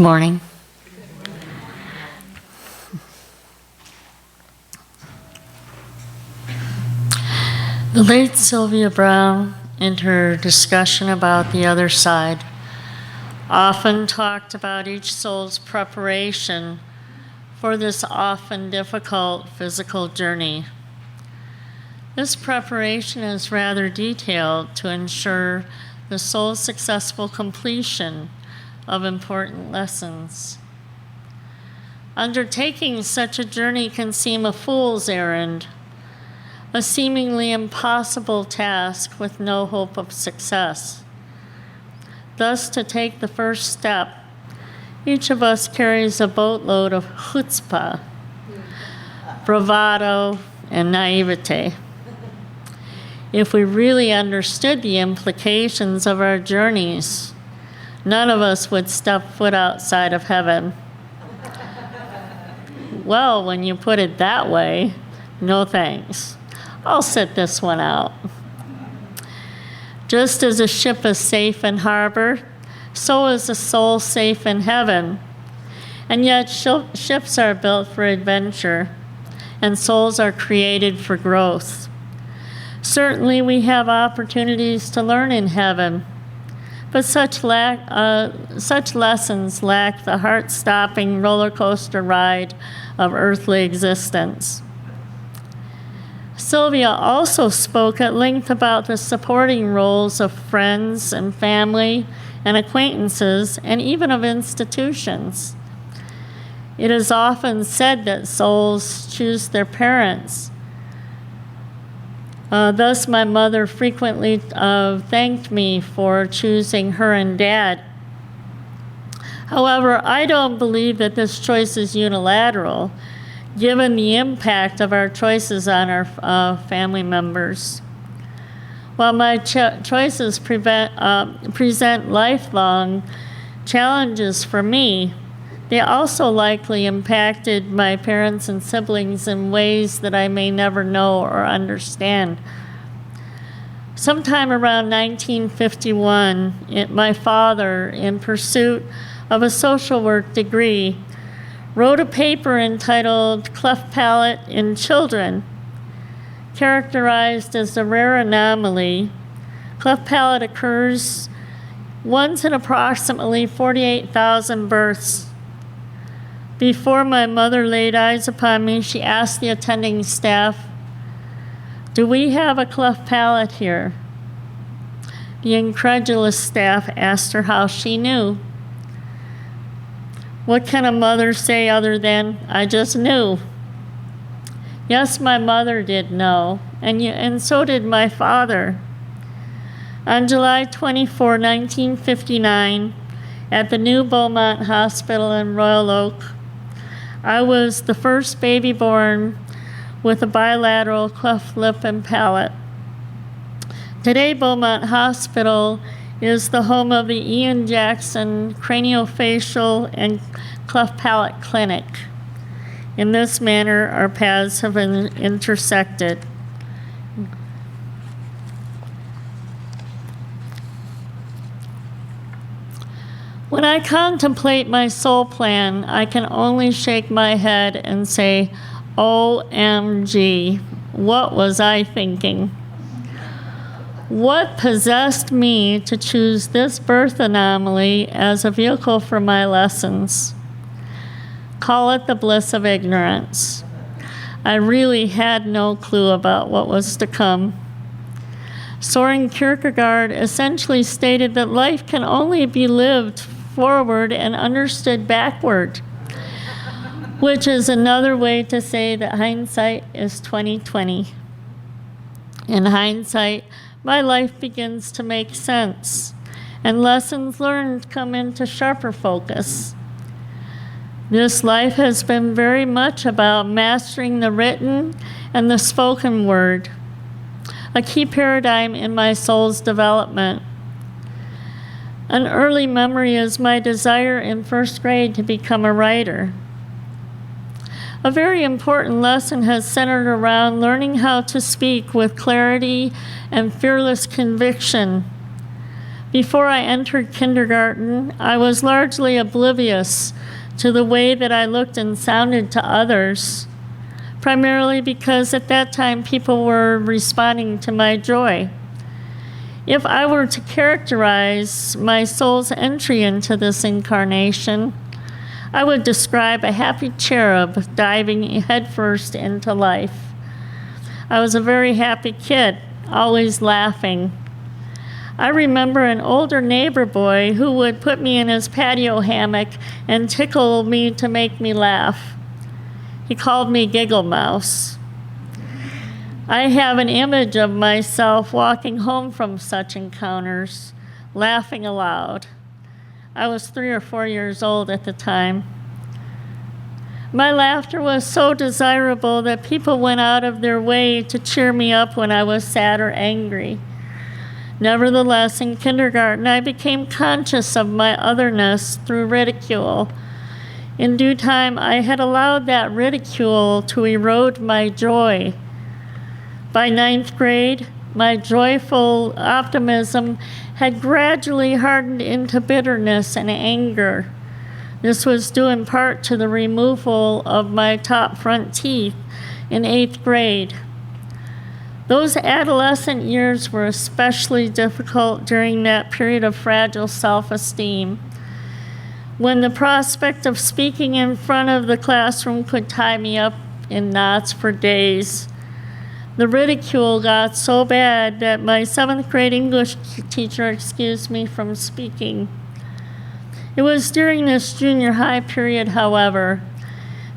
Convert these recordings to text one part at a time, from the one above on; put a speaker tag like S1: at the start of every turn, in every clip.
S1: morning. The late Sylvia Brown, in her discussion about the other side, often talked about each soul's preparation for this often difficult physical journey. This preparation is rather detailed to ensure the soul's successful completion of important lessons. Undertaking such a journey can seem a fool's errand, a seemingly impossible task with no hope of success. Thus, to take the first step, each of us carries a boatload of chutzpah, bravado, and naivete. If we really understood the implications of our journeys, none of us would step foot outside of heaven. Well, when you put it that way, no thanks. I'll sit this one out. Just as a ship is safe in harbor, so is a soul safe in heaven. And yet ships are built for adventure, and souls are created for growth. Certainly we have opportunities to learn in heaven, but such lessons lack the heart-stopping roller coaster ride of earthly existence. Sylvia also spoke at length about the supporting roles of friends and family and acquaintances, and even of institutions. It is often said that souls choose their parents. Thus, my mother frequently thanked me for choosing her and Dad. However, I don't believe that this choice is unilateral, given the impact of our choices on our family members. While my choices present lifelong challenges for me, they also likely impacted my parents and siblings in ways that I may never know or understand. Sometime around 1951, my father, in pursuit of a social work degree, wrote a paper entitled Cleft Palate in Children. Characterized as a rare anomaly, cleft palate occurs once in approximately 48,000 births. Before my mother laid eyes upon me, she asked the attending staff, "Do we have a cleft palate here?" The incredulous staff asked her how she knew. What can a mother say other than, "I just knew"? Yes, my mother did know, and so did my father. On July 24, 1959, at the new Beaumont Hospital in Royal Oak, I was the first baby born with a bilateral cleft lip and palate. Today, Beaumont Hospital is the home of the Ian Jackson Craniofacial and Cleft Palate Clinic. In this manner, our paths have been intersected. When I contemplate my soul plan, I can only shake my head and say, OMG, what was I thinking? What possessed me to choose this birth anomaly as a vehicle for my lessons? Call it the bliss of ignorance. I really had no clue about what was to come. Soren Kierkegaard essentially stated that life can only be lived forward and understood backward, which is another way to say that hindsight is 20/20. In hindsight, my life begins to make sense, and lessons learned come into sharper focus. This life has been very much about mastering the written and the spoken word, a key paradigm in my soul's development. An early memory is my desire in first grade to become a writer. A very important lesson has centered around learning how to speak with clarity and fearless conviction. Before I entered kindergarten, I was largely oblivious to the way that I looked and sounded to others, primarily because at that time people were responding to my joy. If I were to characterize my soul's entry into this incarnation, I would describe a happy cherub diving headfirst into life. I was a very happy kid, always laughing. I remember an older neighbor boy who would put me in his patio hammock and tickle me to make me laugh. He called me Giggle Mouse. I have an image of myself walking home from such encounters, laughing aloud. I was 3 or 4 years old at the time. My laughter was so desirable that people went out of their way to cheer me up when I was sad or angry. Nevertheless, in kindergarten, I became conscious of my otherness through ridicule. In due time, I had allowed that ridicule to erode my joy. By 9th grade, my joyful optimism had gradually hardened into bitterness and anger. This was due in part to the removal of my top front teeth in 8th grade. Those adolescent years were especially difficult during that period of fragile self-esteem, when the prospect of speaking in front of the classroom could tie me up in knots for days. The ridicule got so bad that my 7th grade English teacher excused me from speaking. It was during this junior high period, however,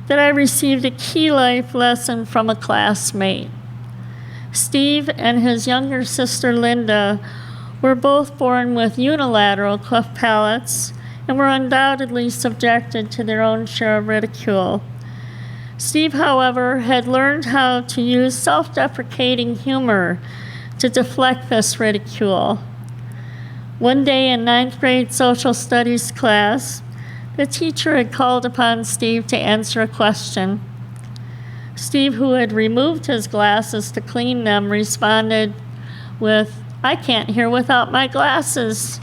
S1: that I received a key life lesson from a classmate. Steve and his younger sister Linda were both born with unilateral cleft palates and were undoubtedly subjected to their own share of ridicule. Steve, however, had learned how to use self-deprecating humor to deflect this ridicule. One day in 9th grade social studies class, the teacher had called upon Steve to answer a question. Steve, who had removed his glasses to clean them, responded with, "I can't hear without my glasses."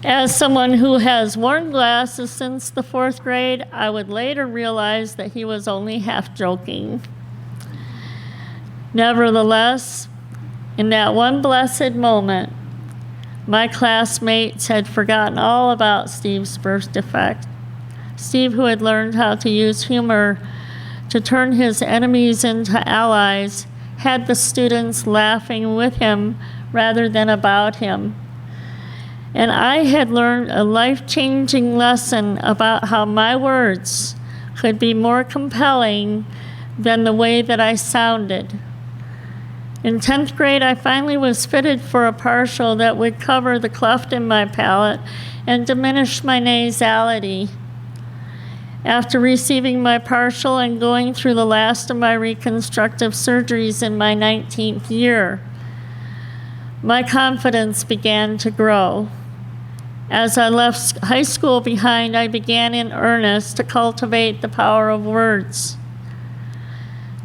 S1: As someone who has worn glasses since the 4th grade, I would later realize that he was only half joking. Nevertheless, in that one blessed moment, my classmates had forgotten all about Steve's birth defect. Steve, who had learned how to use humor to turn his enemies into allies, had the students laughing with him rather than about him. And I had learned a life-changing lesson about how my words could be more compelling than the way that I sounded. In 10th grade, I finally was fitted for a partial that would cover the cleft in my palate and diminish my nasality. After receiving my partial and going through the last of my reconstructive surgeries in my 19th year, my confidence began to grow. As I left high school behind, I began in earnest to cultivate the power of words.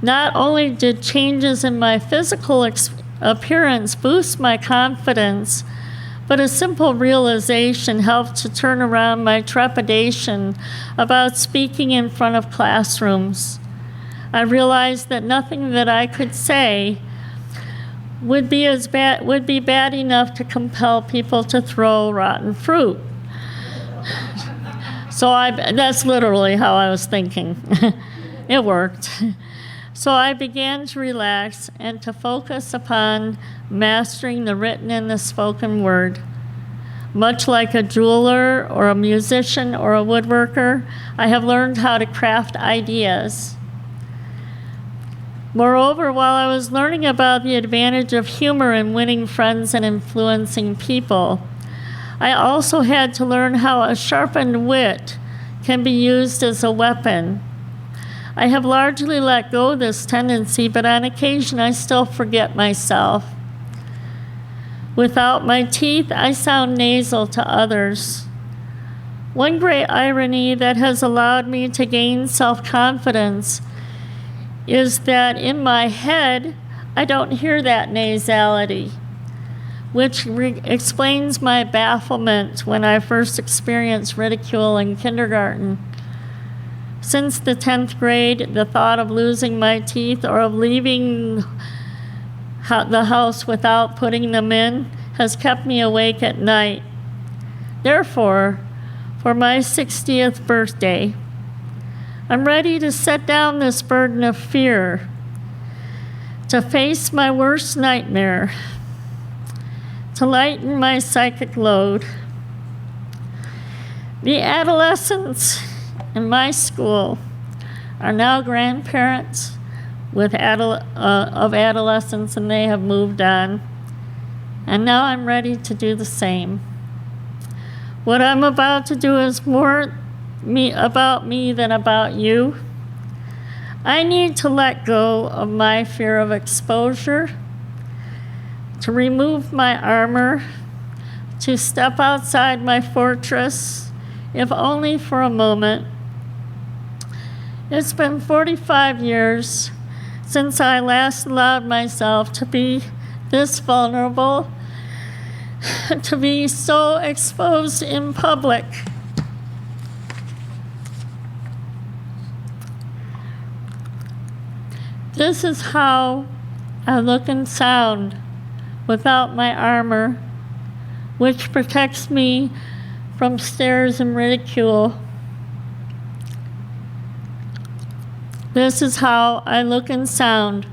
S1: Not only did changes in my physical appearance boost my confidence, but a simple realization helped to turn around my trepidation about speaking in front of classrooms. I realized that nothing that I could say would be bad enough to compel people to throw rotten fruit. So that's literally how I was thinking. It worked. So I began to relax and to focus upon mastering the written and the spoken word. Much like a jeweler or a musician or a woodworker, I have learned how to craft ideas. Moreover, while I was learning about the advantage of humor in winning friends and influencing people, I also had to learn how a sharpened wit can be used as a weapon. I have largely let go of this tendency, but on occasion I still forget myself. Without my teeth, I sound nasal to others. One great irony that has allowed me to gain self-confidence is that in my head, I don't hear that nasality. which explains my bafflement when I first experienced ridicule in kindergarten. Since the 10th grade, the thought of losing my teeth or of leaving the house without putting them in has kept me awake at night. Therefore, for my 60th birthday, I'm ready to set down this burden of fear, to face my worst nightmare, to lighten my psychic load. The adolescents in my school are now grandparents of adolescents, and they have moved on. And now I'm ready to do the same. What I'm about to do is more about me than about you. I need to let go of my fear of exposure, to remove my armor, to step outside my fortress, if only for a moment. It's been 45 years since I last allowed myself to be this vulnerable, to be so exposed in public. This is how I look and sound without my armor, which protects me from stares and ridicule. This is how I look and sound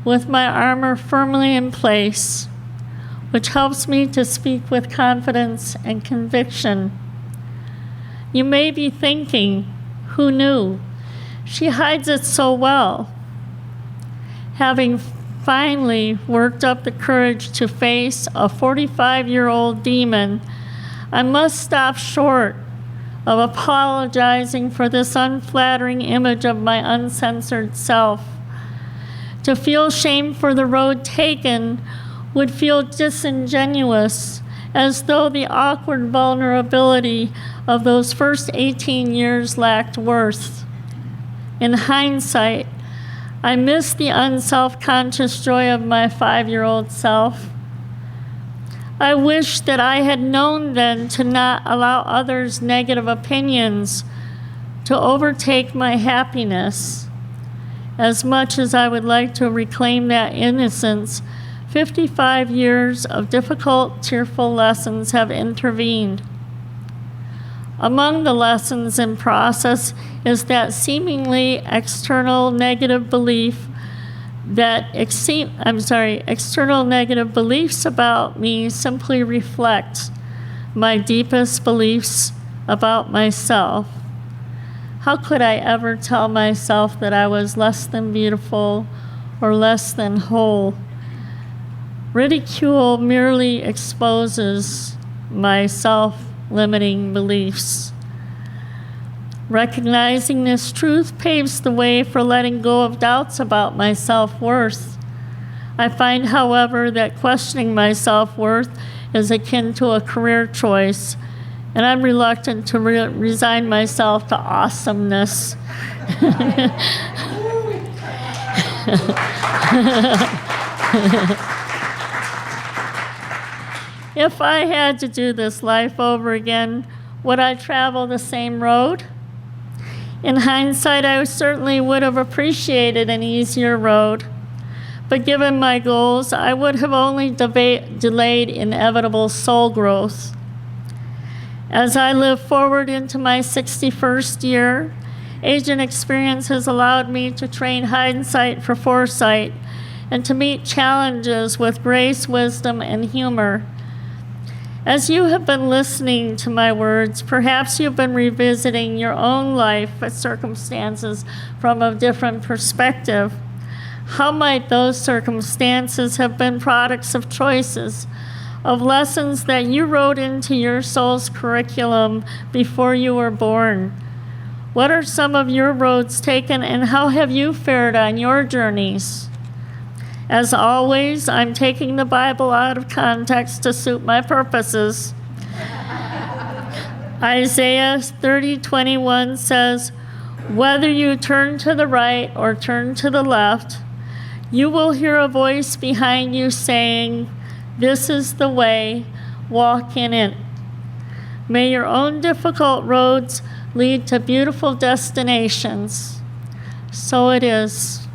S1: with my armor firmly in place, which helps me to speak with confidence and conviction. You may be thinking, who knew? She hides it so well. Having finally worked up the courage to face a 45-year-old demon, I must stop short of apologizing for this unflattering image of my uncensored self. To feel shame for the road taken would feel disingenuous, as though the awkward vulnerability of those first 18 years lacked worth. In hindsight, I miss the unself-conscious joy of my 5-year-old self. I wish that I had known then to not allow others' negative opinions to overtake my happiness. As much as I would like to reclaim that innocence, 55 years of difficult, tearful lessons have intervened. Among the lessons in process is that seemingly external negative belief external negative beliefs about me simply reflect my deepest beliefs about myself. How could I ever tell myself that I was less than beautiful or less than whole? Ridicule merely exposes my self-limiting beliefs. Recognizing this truth paves the way for letting go of doubts about my self-worth. I find, however, that questioning my self-worth is akin to a career choice, and I'm reluctant to resign myself to awesomeness. If I had to do this life over again, would I travel the same road? In hindsight, I certainly would have appreciated an easier road, but given my goals, I would have only delayed inevitable soul growth. As I live forward into my 61st year, age and experience has allowed me to train hindsight for foresight and to meet challenges with grace, wisdom, and humor. As you have been listening to my words, perhaps you've been revisiting your own life circumstances from a different perspective. How might those circumstances have been products of choices, of lessons that you wrote into your soul's curriculum before you were born? What are some of your roads taken, and how have you fared on your journeys? As always, I'm taking the Bible out of context to suit my purposes. Isaiah 30:21 says, "Whether you turn to the right or turn to the left, you will hear a voice behind you saying, This is the way, walk in it. May your own difficult roads lead to beautiful destinations. So it is.